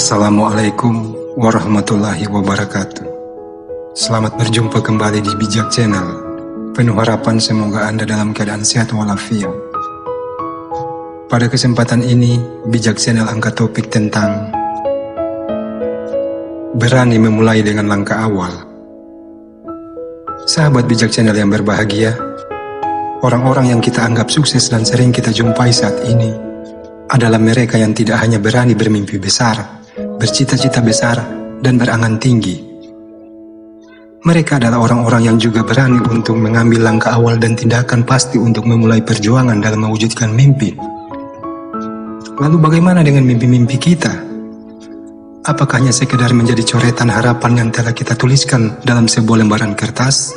Assalamualaikum warahmatullahi wabarakatuh. Selamat berjumpa kembali di Bijak Channel. Penuh harapan semoga Anda dalam keadaan sehat walafiat. Pada kesempatan ini, Bijak Channel angkat topik tentang berani memulai dengan langkah awal. Sahabat Bijak Channel yang berbahagia, orang-orang yang kita anggap sukses dan sering kita jumpai saat ini adalah mereka yang tidak hanya berani bermimpi besar, bercita-cita besar, dan berangan tinggi. Mereka adalah orang-orang yang juga berani untuk mengambil langkah awal dan tindakan pasti untuk memulai perjuangan dalam mewujudkan mimpi. Lalu bagaimana dengan mimpi-mimpi kita? Apakah hanya sekedar menjadi coretan harapan yang telah kita tuliskan dalam sebuah lembaran kertas?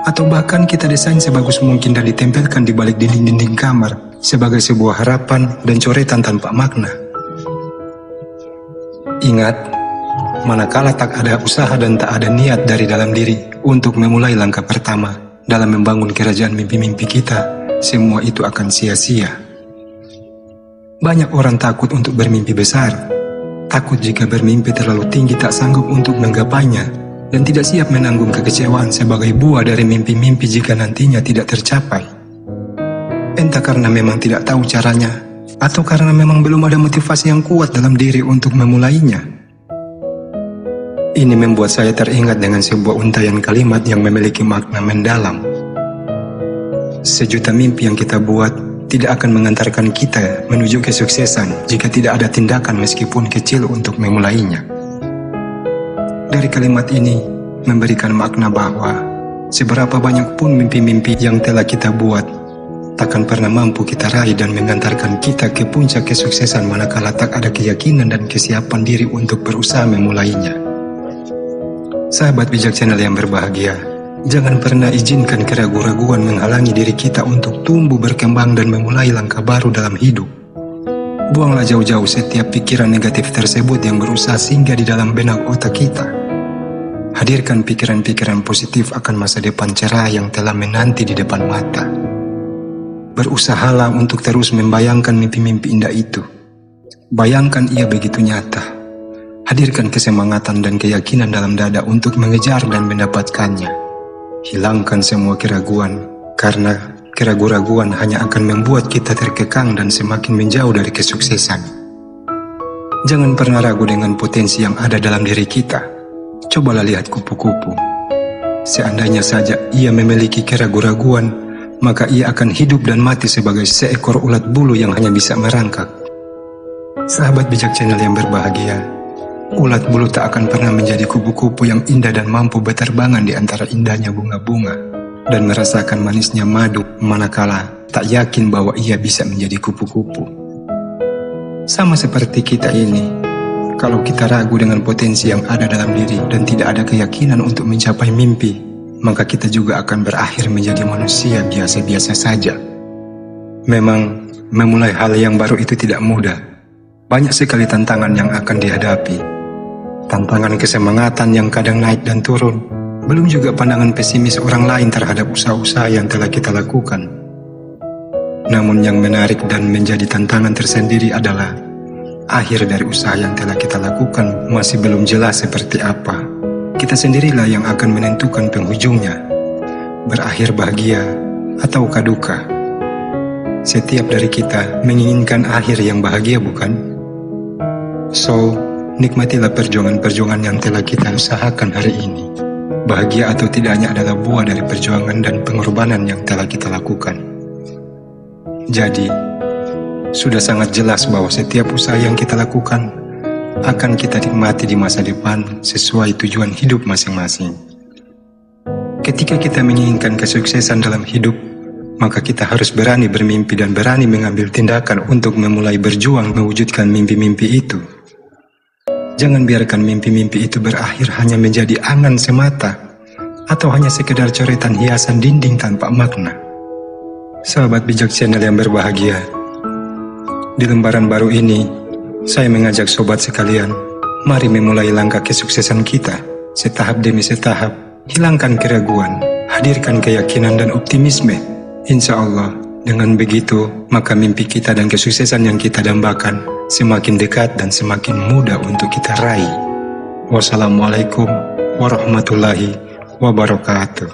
Atau bahkan kita desain sebagus mungkin dan ditempelkan di balik dinding-dinding kamar sebagai sebuah harapan dan coretan tanpa makna? Ingat, manakala tak ada usaha dan tak ada niat dari dalam diri untuk memulai langkah pertama dalam membangun kerajaan mimpi-mimpi kita, semua itu akan sia-sia. Banyak orang takut untuk bermimpi besar, takut jika bermimpi terlalu tinggi tak sanggup untuk menggapainya, dan tidak siap menanggung kekecewaan sebagai buah dari mimpi-mimpi jika nantinya tidak tercapai. Entah karena memang tidak tahu caranya, atau karena memang belum ada motivasi yang kuat dalam diri untuk memulainya. Ini membuat saya teringat dengan sebuah untaian kalimat yang memiliki makna mendalam. Sejuta mimpi yang kita buat tidak akan mengantarkan kita menuju kesuksesan jika tidak ada tindakan meskipun kecil untuk memulainya. Dari kalimat ini memberikan makna bahwa seberapa banyak pun mimpi-mimpi yang telah kita buat, takkan pernah mampu kita raih dan mengantarkan kita ke puncak kesuksesan manakala tak ada keyakinan dan kesiapan diri untuk berusaha memulainya. Sahabat Bijak Channel yang berbahagia, jangan pernah izinkan keraguan-raguan menghalangi diri kita untuk tumbuh, berkembang, dan memulai langkah baru dalam hidup. Buanglah jauh-jauh setiap pikiran negatif tersebut yang berusaha singgah di dalam benak otak kita. Hadirkan pikiran-pikiran positif akan masa depan cerah yang telah menanti di depan mata. Berusahalah untuk terus membayangkan mimpi-mimpi indah itu. Bayangkan ia begitu nyata. Hadirkan kesemangatan dan keyakinan dalam dada untuk mengejar dan mendapatkannya. Hilangkan semua keraguan, karena keraguan-raguan hanya akan membuat kita terkekang dan semakin menjauh dari kesuksesan. Jangan pernah ragu dengan potensi yang ada dalam diri kita. Cobalah lihat kupu-kupu. Seandainya saja ia memiliki keraguan-raguan, maka ia akan hidup dan mati sebagai seekor ulat bulu yang hanya bisa merangkak. Sahabat Bijak Channel yang berbahagia, ulat bulu tak akan pernah menjadi kupu-kupu yang indah dan mampu berterbangan di antara indahnya bunga-bunga dan merasakan manisnya madu manakala tak yakin bahwa ia bisa menjadi kupu-kupu. Sama seperti kita ini, kalau kita ragu dengan potensi yang ada dalam diri dan tidak ada keyakinan untuk mencapai mimpi, maka kita juga akan berakhir menjadi manusia biasa-biasa saja. Memang, memulai hal yang baru itu tidak mudah. Banyak sekali tantangan yang akan dihadapi. Tantangan kesemangatan yang kadang naik dan turun, belum juga pandangan pesimis orang lain terhadap usaha-usaha yang telah kita lakukan. Namun yang menarik dan menjadi tantangan tersendiri adalah akhir dari usaha yang telah kita lakukan masih belum jelas seperti apa. Kita sendirilah yang akan menentukan penghujungnya, berakhir bahagia atau duka. Setiap dari kita menginginkan akhir yang bahagia, bukan? So, nikmatilah perjuangan-perjuangan yang telah kita usahakan hari ini. Bahagia atau tidaknya adalah buah dari perjuangan dan pengorbanan yang telah kita lakukan. Jadi, sudah sangat jelas bahwa setiap usaha yang kita lakukan akan kita nikmati di masa depan sesuai tujuan hidup masing-masing. Ketika kita menginginkan kesuksesan dalam hidup, maka kita harus berani bermimpi dan berani mengambil tindakan untuk memulai berjuang mewujudkan mimpi-mimpi itu. Jangan biarkan mimpi-mimpi itu berakhir hanya menjadi angan semata atau hanya sekedar coretan hiasan dinding tanpa makna. Sahabat Bijak Channel yang berbahagia, di lembaran baru ini, saya mengajak sobat sekalian, mari memulai langkah kesuksesan kita, setahap demi setahap. Hilangkan keraguan, hadirkan keyakinan dan optimisme. Insya Allah, Dengan begitu, maka mimpi kita dan kesuksesan yang kita dambakan semakin dekat dan semakin mudah untuk kita raih. Wassalamualaikum warahmatullahi wabarakatuh.